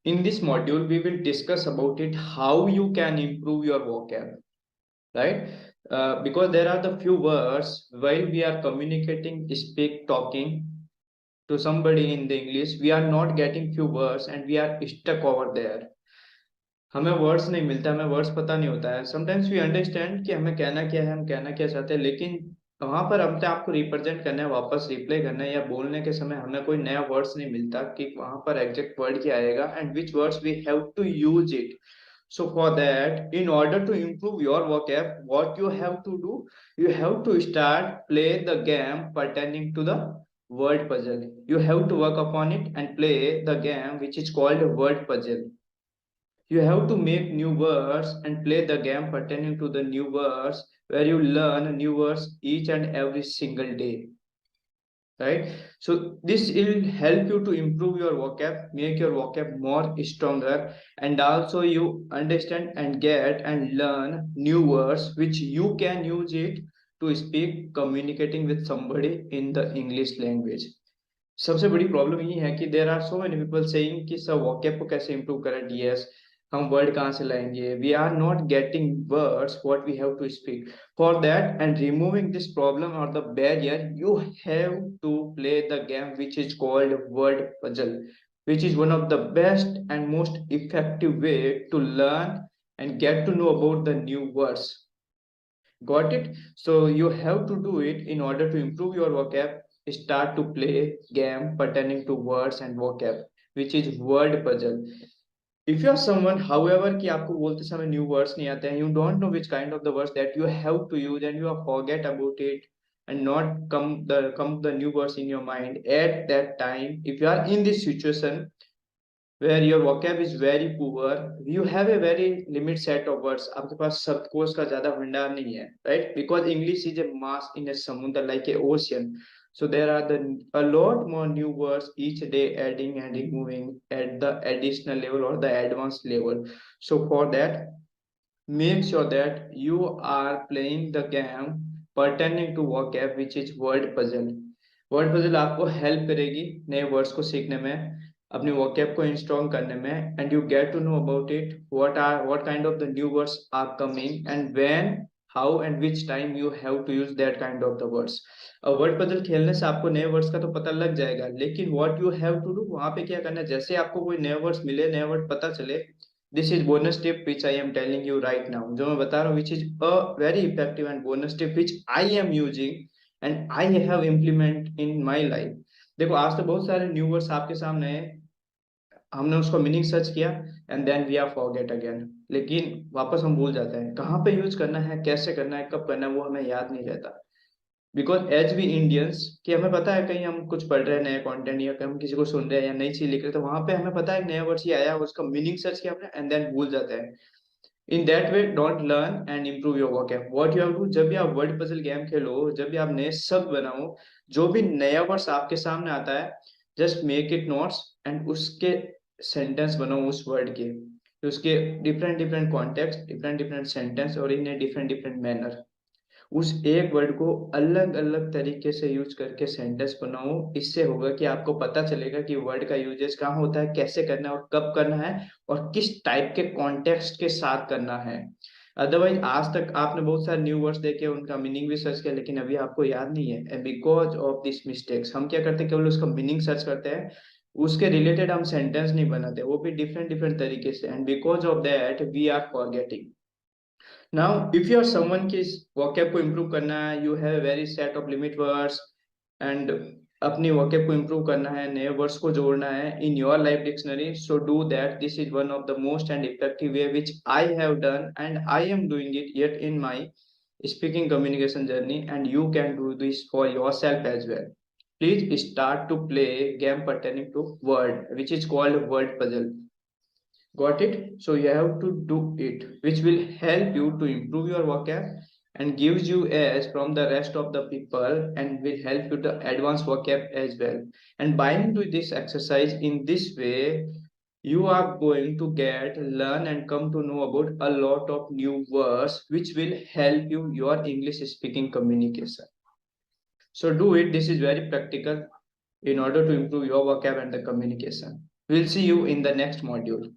In this module, we will discuss about it how you can improve your vocab, right? Because there are the few words while we are communicating, talking to somebody in the English, we are not getting few words and we are stuck over there. हमें words नहीं मिलता, हमें words पता नहीं होता है. Sometimes we understand कि हमें कहना क्या है, हम कहना क्या चाहते हैं, लेकिन वहां पर अपने आप को रिप्रेजेंट करना है, वापस रिप्लाई करना है या बोलने के समय हमें कोई नया वर्ड्स नहीं मिलता कि वहां पर एग्जैक्ट वर्ड क्या आएगा and which words we have to use it. So for that, in order to improve your vocab, what you have to do, you have to start play the game pertaining to the word puzzle. You have to work upon it and play the game which is called word puzzle. You have to make new words and play the game pertaining to the new words where you learn new words each and every single day. Right? So this will help you to improve your vocab, make your vocab more stronger, and also you understand and get and learn new words which you can use it to speak communicating with somebody in the English language. सबसे बड़ी problem ये है कि there are so many people saying कि sir vocab को कैसे improve करें. DS हम वर्ड कहाँ से लाएंगे, we are not getting words what we have to speak. For that end removing this problem और the barrier, you have to play the game which is called word puzzle, which is one of the best and most effective way to learn and get to know about the new words. Got it? So you have to do it in order to improve your vocab. Start to play game pertaining to words and vocab, which is word puzzle. If you are someone, however, कि आपको बोलते समय new words नहीं आते हैं, you don't know which kind of the words that you have to use and you are forget about it and not come the new words in your mind at that time. If you are in this situation where your vocab is very poor, you have a very limit set of words. आपके पास शब्दकोश का ज्यादा भंडार नहीं है, right? Because English is a mass in a समुद्र like a ocean. So there are a lot more new words each day adding and removing at the additional level or the advanced level. So for that, make sure that you are playing the game pertaining to vocab which is word puzzle. Word puzzle आपको help करेगी नए words को सीखने में, अपनी vocab को इंस्ट्रॉन्ग करने में, and you get to know about it what kind of the new words are coming and when how and which time you have to use that kind of the words. Word puzzle खेलने से आपको नए words का तो पता लग जाएगा, लेकिन what you have to do, वहां पे क्या करना है, जैसे आपको कोई नए वर्ड्स मिले, नए वर्ड पता चले, this is bonus tip which I am telling you right now, जो मैं बता रहा हूँ, which is a very effective and bonus tip which I am using and I have implement in my life. देखो आज तो बहुत सारे न्यू वर्ड्स आपके सामने है, हमने उसको मीनिंग सर्च किया and then we are forget again, लेकिन वापस हम भूल जाते हैं कहाँ पे यूज करना है, कैसे करना है, कब करना है, वो हमें याद नहीं रहता. बिकॉज एज वी इंडियंस, कि हमें पता है कहीं हम कुछ पढ़ रहे हैं नया कंटेंट या कहीं हम किसी को सुन रहे हैं या नई चीज लिख रहे हैं, तो वहां पे हमें पता है नया वर्ड ये आया, उसका मीनिंग सर्च किया हमने एंड देन भूल जाते हैं. In that way don't learn and improve your vocab. What you have to, जब भी आप वर्ड पजल गेम खेलो, जब भी आप नए शब्द बनाओ, जो भी नया वर्ड्स आपके सामने आता है, just make it notes and उसके सेंटेंस बनाओ उस वर्ड के, उसके different different context, different different sentence और इन डिफरेंट डिफरेंट मैनर. उस एक वर्ड को अलग अलग तरीके से यूज करके सेंटेंस बनाओ. इससे होगा कि आपको पता चलेगा कि वर्ड का यूजेस कहाँ होता है, कैसे करना है और कब करना है और किस टाइप के कॉन्टेक्स्ट के साथ करना है. अदरवाइज आज तक आपने बहुत सारे न्यू वर्ड्स देखे, उनका मीनिंग भी सर्च किया, लेकिन अभी आपको याद नहीं है. And because of this mistakes हम क्या करते हैं, केवल उसका मीनिंग सर्च करते हैं, उसके रिलेटेड हम सेंटेंस नहीं बनाते, वो भी डिफरेंट डिफरेंट तरीके से, and because of that we are forgetting. Now, if you are someone की vocab को improve करना है, you have a very set of limit words and अपनी vocab को improve करना है, नए words को जोड़ना है in your life dictionary, so do that. This is one of the most and effective way which I have done and I am doing it yet in my speaking communication journey, and you can do this for yourself as well. Please start to play game pertaining to word which is called word puzzle. Got it? So you have to do it, which will help you to improve your vocab and gives you edge from the rest of the people and will help you to advance vocab as well. And by doing this exercise in this way, you are going to get, learn and come to know about a lot of new words which will help you your English speaking communication. So do it. This is very practical in order to improve your vocab and the communication. We'll see you in the next module.